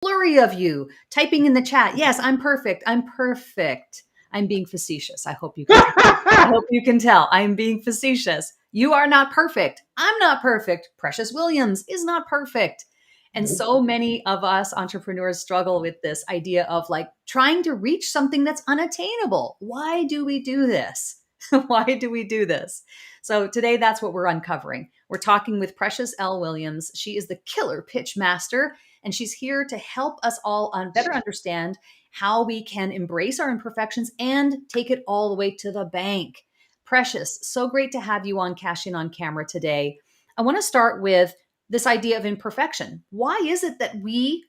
flurry of you typing in the chat. Yes, I'm perfect. I'm perfect. I'm being facetious. I hope you can tell. I hope you can tell. I'm being facetious. You are not perfect. I'm not perfect. Precious Williams is not perfect. And so many of us entrepreneurs struggle with this idea of like trying to reach something that's unattainable. Why do we do this? Why do we do this? So today, that's what we're uncovering. We're talking with Precious L. Williams. She is the killer pitch master, and she's here to help us all better understand how we can embrace our imperfections and take it all the way to the bank. Precious, so great to have you on Cash In on Camera today. I want to start with this idea of imperfection. Why is it that we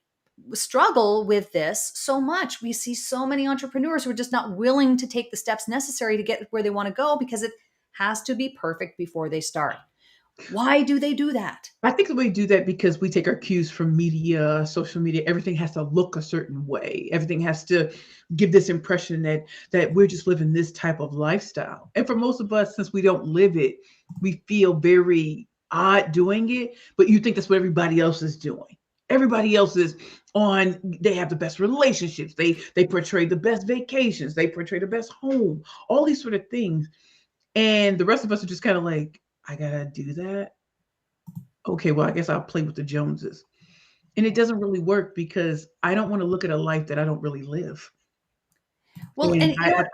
struggle with this so much? We see so many entrepreneurs who are just not willing to take the steps necessary to get where they want to go because it has to be perfect before they start. Why do they do that? I think we do that because we take our cues from media, social media. Everything has to look a certain way. Everything has to give this impression that we're just living this type of lifestyle. And for most of us, since we don't live it, we feel very odd doing it. But you think that's what everybody else is doing. Everybody else is on. They have the best relationships. They portray the best vacations. They portray the best home. All these sort of things. And the rest of us are just kind of like, I gotta do that. Okay, well, I guess I'll play with the Joneses. And it doesn't really work because I don't want to look at a life that I don't really live. Well, And and you know what?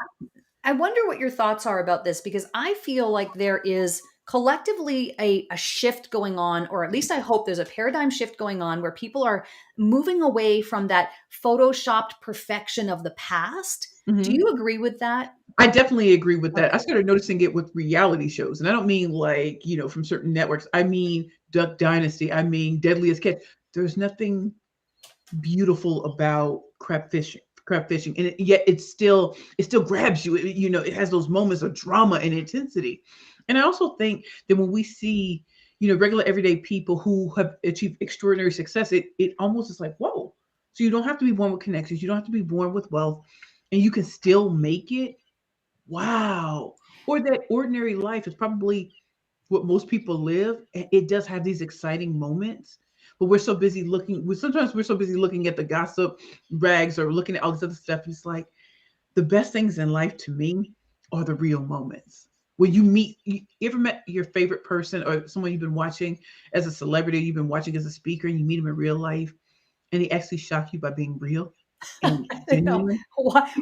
I wonder what your thoughts are about this because I feel like there is collectively a shift going on, or at least I hope there's a paradigm shift going on where people are moving away from that photoshopped perfection of the past. Do Mhm. you agree with that? I definitely agree with that. I Okay. started noticing it with reality shows. And I don't mean like, from certain networks. I mean Duck Dynasty. I mean Deadliest Catch. There's nothing beautiful about crab fishing, and yet it still grabs you. It has those moments of drama and intensity. And I also think that when we see regular everyday people who have achieved extraordinary success, it almost is like, whoa. So you don't have to be born with connections, you don't have to be born with wealth, and you can still make it. Wow. Or that ordinary life is probably what most people live. It does have these exciting moments, but we're so busy looking. Sometimes we're so busy looking at the gossip rags or looking at all this other stuff. It's like the best things in life to me are the real moments. When you ever met your favorite person or someone you've been watching as a celebrity, you've been watching as a speaker, and you meet them in real life, and they actually shock you by being real and I know. genuine.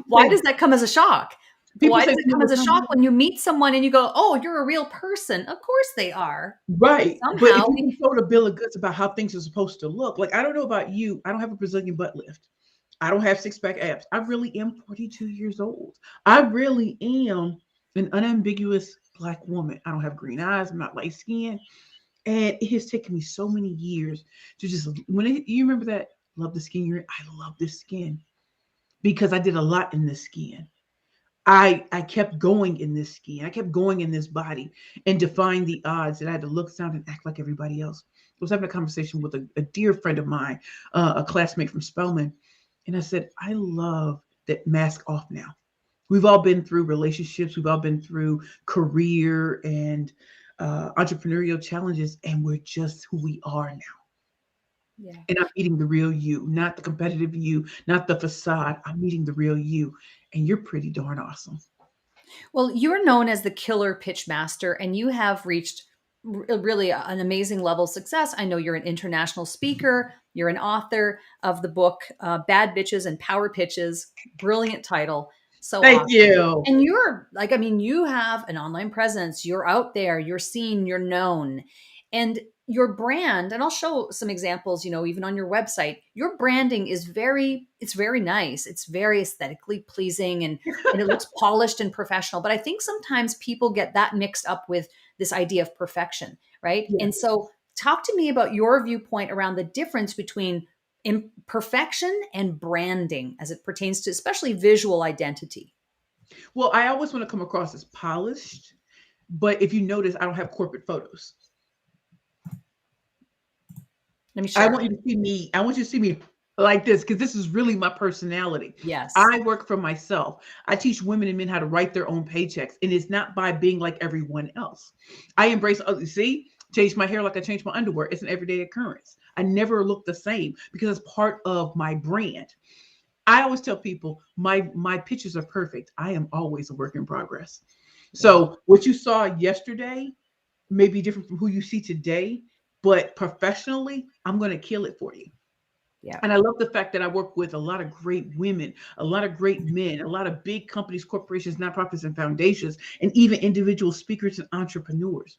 Why Say, does that come as a shock? people Why say does to it me come all as the a time, shock when you meet someone and you go, "Oh, you're a real person." Of course they are. right. But if Somehow you've we been told a bill of goods about how things are supposed to look, like I don't know about you, I don't have a Brazilian butt lift. I don't have six pack abs. I really am 42 years old. I really am an unambiguous Black woman. I don't have green eyes. I'm not light skinned. And it has taken me so many years to just, you remember that, love the skin you're in? I love this skin because I did a lot in this skin. I kept going in this skin. I kept going in this body and defying the odds that I had to look, sound, and act like everybody else. I was having a conversation with a dear friend of mine, a classmate from Spelman, and I said, I love that mask off now. We've all been through relationships, we've all been through career and entrepreneurial challenges, and we're just who we are now. Yeah. And I'm meeting the real you, not the competitive you, not the facade. I'm meeting the real you, and you're pretty darn awesome. Well, you're known as the killer pitch master, and you have reached really an amazing level of success. I know you're an international speaker. You're an author of the book Bad Bitches and Power Pitches. Brilliant title. So Thank awesome. you. And you're like, I mean, you have an online presence. You're out there. You're seen. You're known. And your brand, and I'll show some examples, even on your website, your branding is it's very nice. It's very aesthetically pleasing and it looks polished and professional. But I think sometimes people get that mixed up with this idea of perfection, right? Yeah. And so, talk to me about your viewpoint around the difference between imperfection and branding as it pertains to especially visual identity. Well, I always want to come across as polished, but if you notice, I don't have corporate photos. Let me I share. want you to see me. I want you to see me like this because this is really my personality. Yes. I work for myself. I teach women and men how to write their own paychecks, and it's not by being like everyone else. I embrace. Oh, see, Change my hair like I change my underwear. It's an everyday occurrence. I never look the same because it's part of my brand. I always tell people my pictures are perfect. I am always a work in progress. Yeah. So what you saw yesterday may be different from who you see today, but professionally, I'm going to kill it for you. Yeah. And I love the fact that I work with a lot of great women, a lot of great men, a lot of big companies, corporations, nonprofits, and foundations, and even individual speakers and entrepreneurs.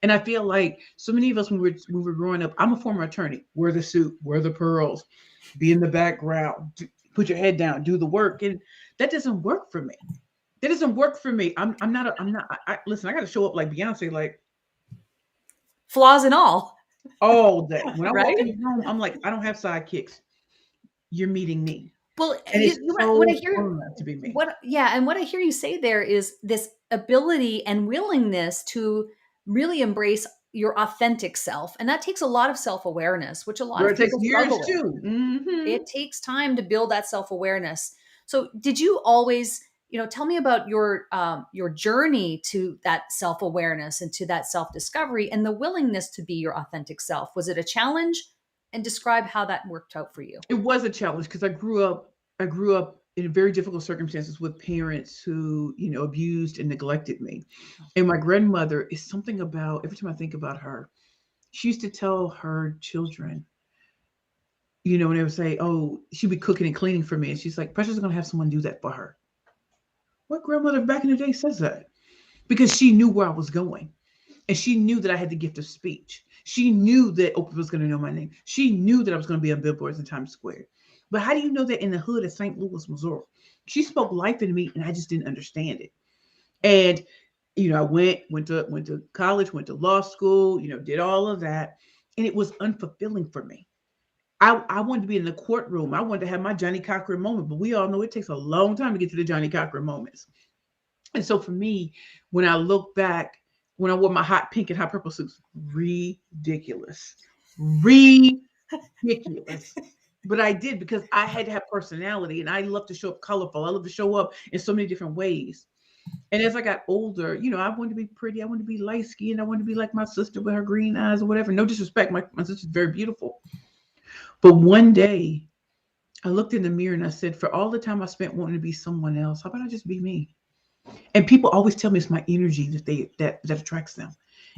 And I feel like so many of us, when we were growing up, I'm a former attorney. Wear the suit, wear the pearls, be in the background, put your head down, do the work, and that doesn't work for me. That doesn't work for me. I'm not. I'm not. Listen. I got to show up like Beyonce, like Flaws and all, all day. When I walk right? in the room, I'm like, I don't have sidekicks. You're meeting me, Well, and it's when I so hear fun to be me. what, yeah, and what I hear you say there is this ability and willingness to really embrace your authentic self, and that takes a lot of self awareness, which a lot Girl, of it takes people years struggle with. too. It takes time to build that self awareness. So, did you always, tell me about your journey to that self awareness and to that self discovery and the willingness to be your authentic self? Was it a challenge? And describe how that worked out for you. It was a challenge because I grew up in very difficult circumstances with parents who, abused and neglected me. And my grandmother is something about every time I think about her, she used to tell her children, when they would say, "Oh, she'd be cooking and cleaning for me," and she's like, "Precious is gonna have someone do that for her." What grandmother back in the day says that? Because she knew where I was going. And she knew that I had the gift of speech. She knew that Oprah was going to know my name. She knew that I was going to be on billboards in Times Square. But how do you know that in the hood of St. Louis, Missouri? She spoke life into me, and I just didn't understand it. And I went to college, went to law school, did all of that, and it was unfulfilling for me. I wanted to be in the courtroom. I wanted to have my Johnny Cochran moment, but we all know it takes a long time to get to the Johnny Cochran moments. And so for me, when I look back, when I wore my hot pink and hot purple suits, ridiculous, ridiculous. But I did because I had to have personality and I love to show up colorful. I love to show up in so many different ways. And as I got older, I wanted to be pretty. I wanted to be light skinned. I wanted to be like my sister with her green eyes or whatever. No disrespect. My sister's very beautiful. But one day I looked in the mirror and I said, for all the time I spent wanting to be someone else, how about I just be me? And people always tell me it's my energy that attracts them.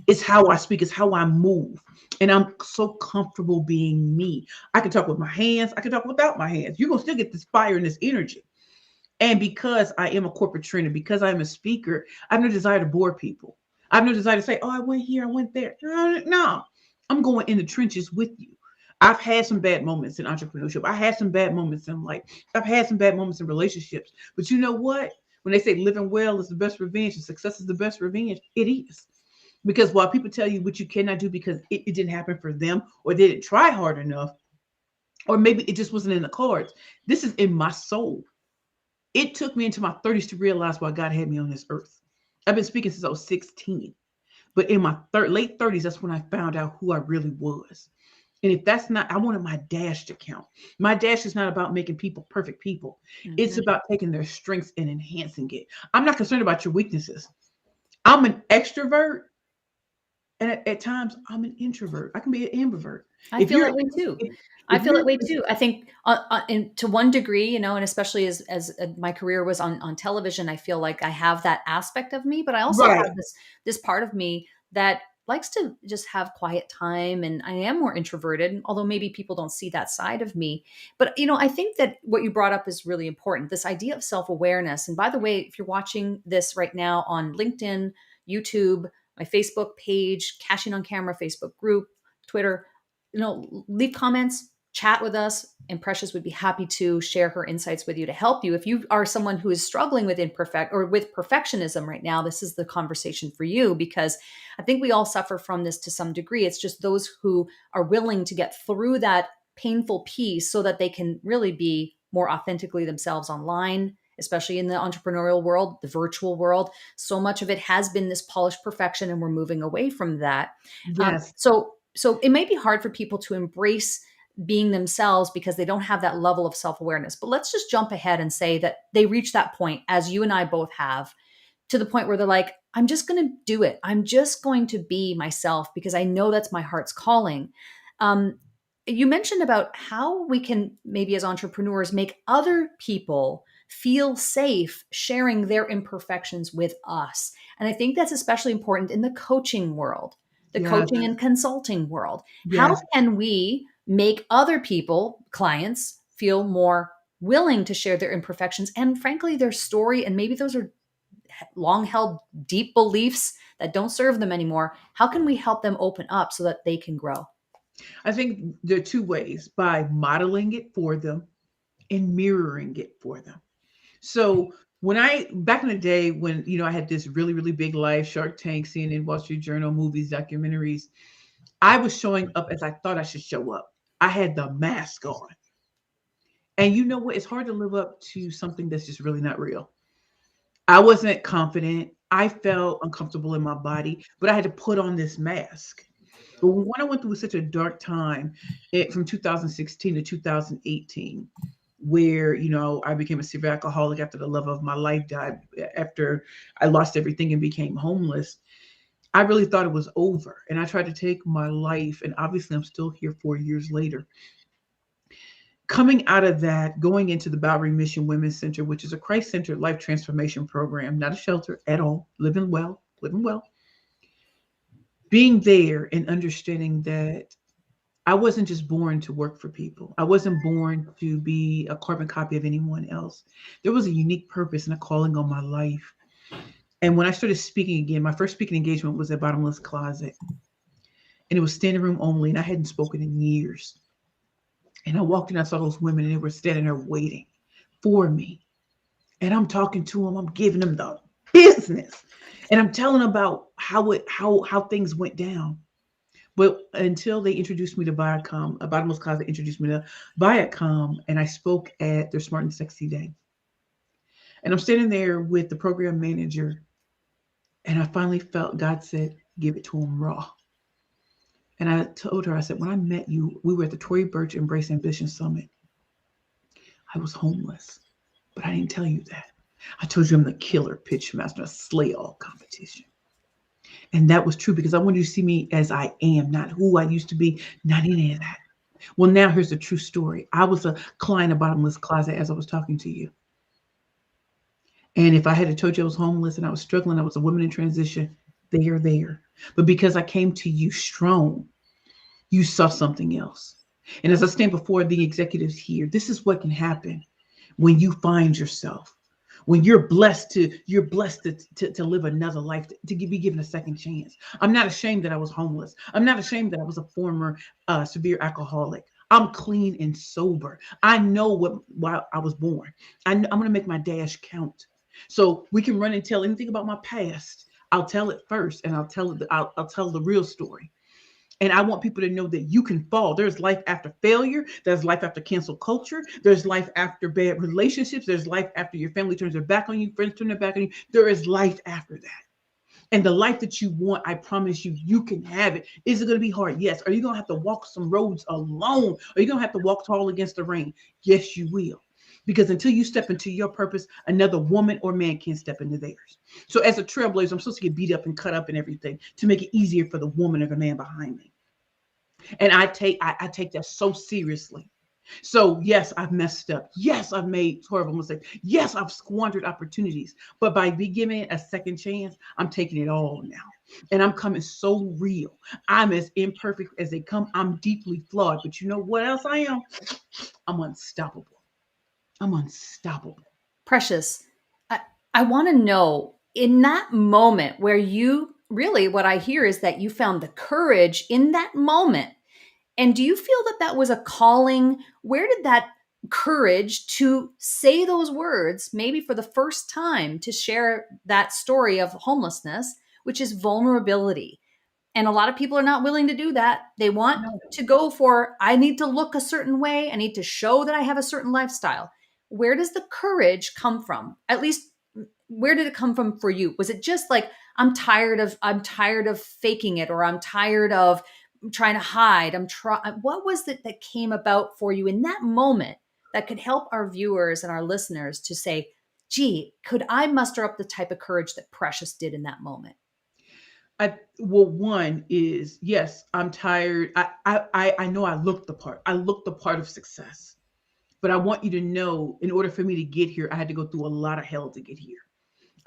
It's how I speak, it's how I move. And I'm so comfortable being me. I can talk with my hands, I can talk without my hands. You're gonna still get this fire and this energy. And because I am a corporate trainer, because I'm a speaker, I have no desire to bore people. I have no desire to say, oh, I went here, I went there. No, I'm going in the trenches with you. I've had some bad moments in entrepreneurship. I had some bad moments in life. I've had some bad moments in relationships. But you know what? When they say living well is the best revenge and success is the best revenge, it is. Because while people tell you what you cannot do because it didn't happen for them or they didn't try hard enough, or maybe it just wasn't in the cards, this is in my soul. It took me into my 30s to realize why God had me on this earth. I've been speaking since I was 16, but in my late 30s, that's when I found out who I really was. And if that's not, I wanted my dash to count. My dash is not about making people perfect people. It's Mhm. about taking their strengths and enhancing it. I'm not concerned about your weaknesses. I'm an extrovert, and at times I'm an introvert. I can be an ambivert. I If feel you're that way too. if, I if feel you're that way too. I think, and to one degree, and especially as my career was on television, I feel like I have that aspect of me, but I also right, have this part of me that likes to just have quiet time, and I am more introverted, although maybe people don't see that side of me. But I think that what you brought up is really important. This idea of self awareness. And by the way, if you're watching this right now on LinkedIn, YouTube, my Facebook page, Cashing on Camera Facebook group, Twitter, leave comments, chat with us, and Precious would be happy to share her insights with you to help you. If you are someone who is struggling with imperfect or with perfectionism right now, this is the conversation for you, because I think we all suffer from this to some degree. It's just those who are willing to get through that painful piece so that they can really be more authentically themselves online, especially in the entrepreneurial world, the virtual world. So much of it has been this polished perfection, and we're moving away from that. yes, So it may be hard for people to embrace being themselves because they don't have that level of self-awareness. But let's just jump ahead and say that they reach that point, as you and I both have, to the point where they're like, I'm just going to do it. I'm just going to be myself because I know that's my heart's calling. Um, you mentioned about how we can, maybe as entrepreneurs, make other people feel safe sharing their imperfections with us. And I think that's especially important in the coaching world, the Yes, coaching and consulting world. How yes. can we make other people, clients, feel more willing to share their imperfections and, frankly, their story? And maybe those are long held deep beliefs that don't serve them anymore. How can we help them open up so that they can grow? I think there are two ways: by modeling it for them and mirroring it for them. So when I back in the day when I had this really really big life, Shark Tank, CNN, Wall Street Journal, movies, documentaries, I was showing up as I thought I should show up. I had the mask on, and you know what? It's hard to live up to something that's just really not real. I wasn't confident. I felt uncomfortable in my body, but I had to put on this mask. But when I went through such a dark time, from 2016 to 2018, where I became a severe alcoholic after the love of my life died, after I lost everything and became homeless. I really thought it was over, and I tried to take my life. And obviously, I'm still here 4 years later. Coming out of that, going into the Bowery Mission Women's Center, which is a Christ-centered life transformation program, not a shelter at all, living well, living well. Being there and understanding that I wasn't just born to work for people. I wasn't born to be a carbon copy of anyone else. There was a unique purpose and a calling on my life. And when I started speaking again, my first speaking engagement was at Bottomless Closet. And it was standing room only, and I hadn't spoken in years. And I walked in, I saw those women, and they were standing there waiting for me. And I'm talking to them, I'm giving them the business. And I'm telling them about how things went down. But until they introduced me to Viacom, Bottomless Closet introduced me to Viacom, and I spoke at their Smart and Sexy Day. And I'm standing there with the program manager, and I finally felt God said, give it to him raw. And I told her, I said, when I met you, we were at the Tory Burch Embrace Ambition Summit. I was homeless, but I didn't tell you that. I told you I'm the killer pitch master, a slay all competition. And that was true because I wanted you to see me as I am, not who I used to be, not any of that. Well, now here's the true story. I was a client of Bottomless Closet as I was talking to you. And if I had told you I was homeless and I was struggling, I was a woman in transition, they are there. But because I came to you strong, you saw something else. And as I stand before the executives here, this is what can happen when you find yourself. When you're blessed to live another life, to be given a second chance. I'm not ashamed that I was homeless. I'm not ashamed that I was a former severe alcoholic. I'm clean and sober. I know why I was born. I'm going to make my dash count. So we can run and tell anything about my past. I'll tell it first, and I'll tell it. I'll tell the real story. And I want people to know that you can fall. There's life after failure. There's life after cancel culture. There's life after bad relationships. There's life after your family turns their back on you, friends turn their back on you. There is life after that. And the life that you want, I promise you, you can have it. Is it going to be hard? Yes. Are you going to have to walk some roads alone? Are you going to have to walk tall against the rain? Yes, you will. Because until you step into your purpose, another woman or man can't step into theirs. So as a trailblazer, I'm supposed to get beat up and cut up and everything to make it easier for the woman or the man behind me. And I take that so seriously. So yes, I've messed up. Yes, I've made horrible mistakes. Yes, I've squandered opportunities. But by be given a second chance, I'm taking it all now. And I'm coming so real. I'm as imperfect as they come. I'm deeply flawed. But you know what else I am? I'm unstoppable. I'm unstoppable. Precious, I want to know, in that moment where you really, what I hear is that you found the courage in that moment. And do you feel that that was a calling? Where did that courage to say those words, maybe for the first time, to share that story of homelessness, which is vulnerability? And a lot of people are not willing to do that. They want No. to go for, I need to look a certain way. I need to show that I have a certain lifestyle. Where does the courage come from? At least, where did it come from for you? Was it just like, I'm tired of faking it, or I'm tired of trying to hide. What was it that came about for you in that moment that could help our viewers and our listeners to say, gee, could I muster up the type of courage that Precious did in that moment? Well, one is yes, I'm tired. I know I look the part. I look the part of success. But I want you to know, in order for me to get here, I had to go through a lot of hell to get here.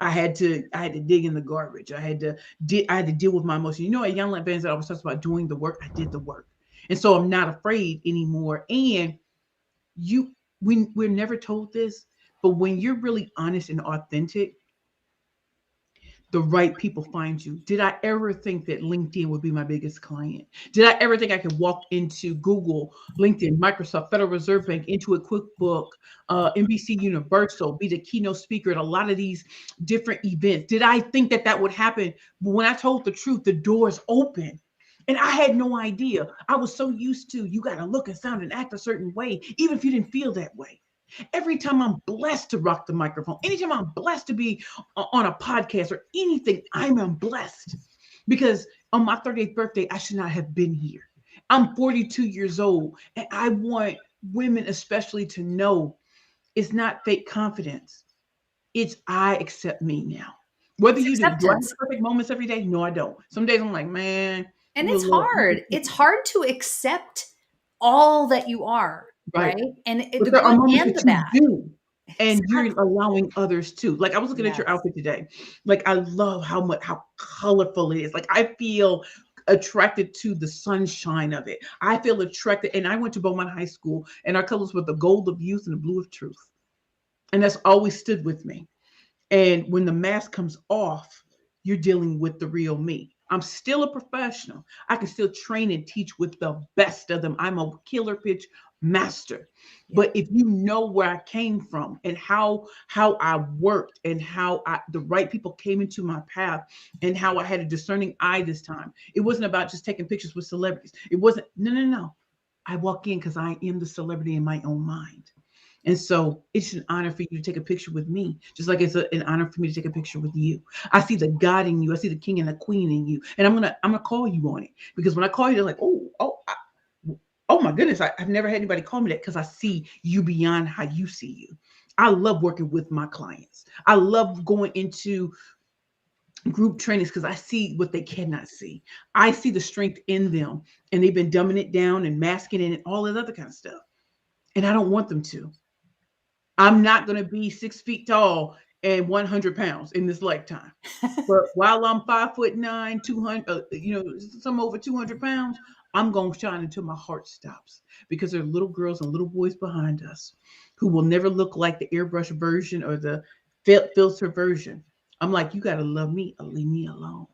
I had to dig in the garbage. I had to deal with my emotions. You know, at Young Light Bands that always talks about doing the work. I did the work. And so I'm not afraid anymore. And you we're never told this, but when you're really honest and authentic, the right people find you. Did I ever think that LinkedIn would be my biggest client? Did I ever think I could walk into Google, LinkedIn, Microsoft, Federal Reserve Bank, into a QuickBook, NBC Universal, be the keynote speaker at a lot of these different events? Did I think that that would happen? But when I told the truth, the doors open. And I had no idea. I was so used to you got to look and sound and act a certain way, even if you didn't feel that way. Every time I'm blessed to rock the microphone, anytime I'm blessed to be on a podcast or anything, I'm blessed because on my 38th birthday, I should not have been here. I'm 42 years old, and I want women especially to know it's not fake confidence. It's I accept me now. Whether It's you do I have acceptance. perfect moments every day? No, I don't. Some days I'm like, man, And you a it's little hard. It's hard to accept all that you are, right. right? And But the there are good moments and that the you bad. do, and you're Exactly. allowing others to. Like I was looking at your Yes. outfit today. Like I love how colorful it is. Like I feel attracted to the sunshine of it. I feel attracted, and I went to Beaumont High School, and our colors were the gold of youth and the blue of truth, and that's always stood with me. And when the mask comes off, you're dealing with the real me. I'm still a professional. I can still train and teach with the best of them. I'm a killer pitch master. Yeah. But if you know where I came from and how I worked and the right people came into my path and how I had a discerning eye this time. It wasn't about just taking pictures with celebrities. It wasn't no. I walk in because I am the celebrity in my own mind. And so it's an honor for you to take a picture with me, just like it's an honor for me to take a picture with you. I see the God in you. I see the King and the Queen in you, and I'm gonna call you on it because when I call you, they're like, oh my goodness, I've never had anybody call me that because I see you beyond how you see you. I love working with my clients. I love going into group trainings because I see what they cannot see. I see the strength in them, and they've been dumbing it down and masking it and all that other kind of stuff. And I don't want them to. I'm not going to be 6 feet tall and 100 pounds in this lifetime. But while I'm 5'9", 200, some over 200 pounds, I'm going to shine until my heart stops because there are little girls and little boys behind us who will never look like the airbrush version or the filter version. I'm like, you got to love me or leave me alone.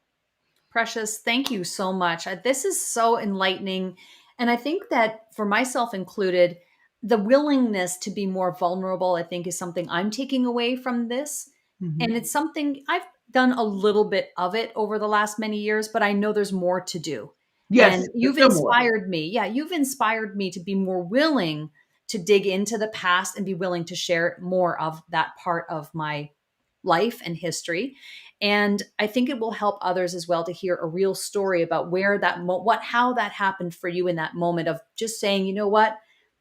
Precious, thank you so much. This is so enlightening. And I think that for myself included, the willingness to be more vulnerable, I think, is something I'm taking away from this. And Mhm. it's something I've done a little bit of it over the last many years, but I know there's more to do. Yes, And there's you've still more. inspired me. Yeah, you've inspired me to be more willing to dig into the past and be willing to share more of that part of my life and history. And I think it will help others as well to hear a real story about where that how that happened for you in that moment of just saying, you know what?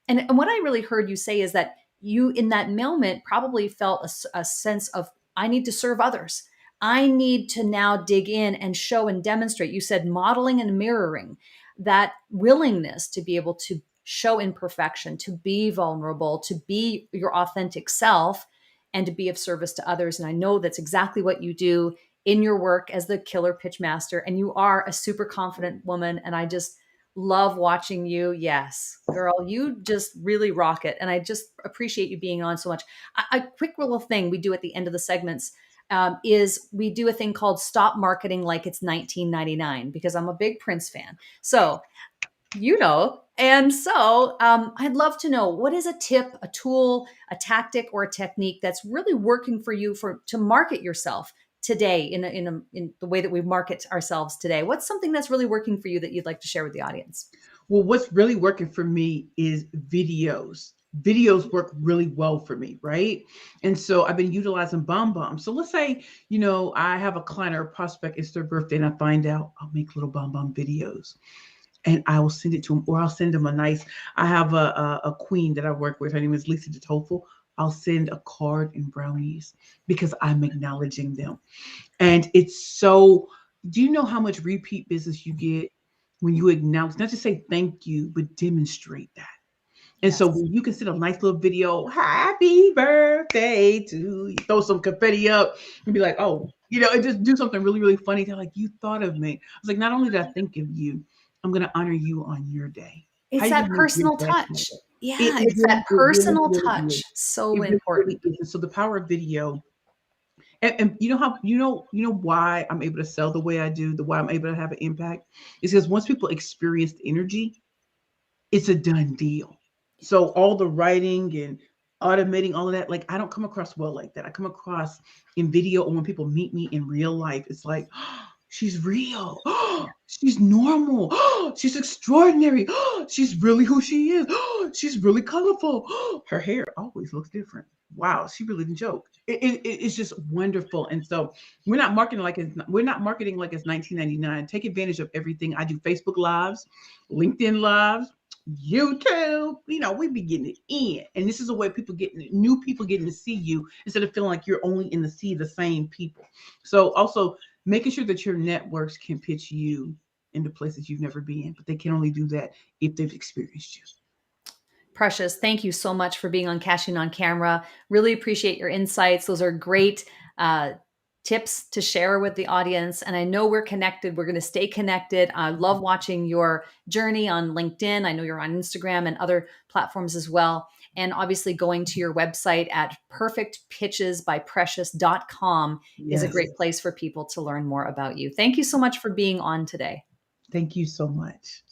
And what I really heard you say is that you in that moment probably felt a sense of I need to serve others. I need to now dig in and show and demonstrate. You said modeling and mirroring, that willingness to be able to show imperfection, to be vulnerable, to be your authentic self, and to be of service to others. And I know that's exactly what you do in your work as the killer pitch master. And you are a super confident woman. And I just love watching you. Yes, girl, you just really rock it. And I just appreciate you being on so much. A quick little thing we do at the end of the segments is we do a thing called Stop Marketing Like It's 1999 because I'm a big Prince fan. So and so I'd love to know what is a tip, a tool, a tactic, or a technique that's really working for you to market yourself today in the way that we market ourselves today. What's something that's really working for you that you'd like to share with the audience? Well, what's really working for me is videos. Videos work really well for me, right? And so I've been utilizing Bomb Bomb. So let's say, I have a client or a prospect, it's their birthday, and I find out I'll make little Bomb Bomb videos and I will send it to them, or I'll send them I have a queen that I work with. Her name is Lisa DeToffel. I'll send a card and brownies because I'm acknowledging them. And it's so, do you know how much repeat business you get when you acknowledge, not just say thank you, but demonstrate that? And so Yes. when you can send a nice little video, happy birthday to you, throw some confetti up and be like, oh, and just do something really, really funny. They're like, you thought of me. I was like, not only did I think of you, I'm going to honor you on your day. How It's you that going to make your personal day smaller? touch. It, Yeah, it it's really, that it really, personal really is. touch. So It really, really important. is. And so the power of video, and you know how you know why I'm able to sell the way I do, the why I'm able to have an impact, is because once people experience the energy, it's a done deal. So all the writing and automating all of that, like I don't come across well like that. I come across in video, or when people meet me in real life, it's like, she's real. She's normal. She's extraordinary. She's really who she is. She's really colorful. Her hair always looks different. Wow, she really didn't joke. It's just wonderful. And so we're not marketing like it's 1999. Take advantage of everything. I do Facebook lives, LinkedIn lives, YouTube. We be getting it in. And this is a way new people getting to see you instead of feeling like you're only in the sea of the same people. So also making sure that your networks can pitch you into places you've never been, but they can only do that if they've experienced you. Precious, thank you so much for being on Cashing on Camera. Really appreciate your insights. Those are great tips to share with the audience. And I know we're connected. We're going to stay connected. I love watching your journey on LinkedIn. I know you're on Instagram and other platforms as well. And obviously, going to your website at perfectpitchesbyprecious.com is a Yes. great place for people to learn more about you. Thank you so much for being on today. Thank you so much.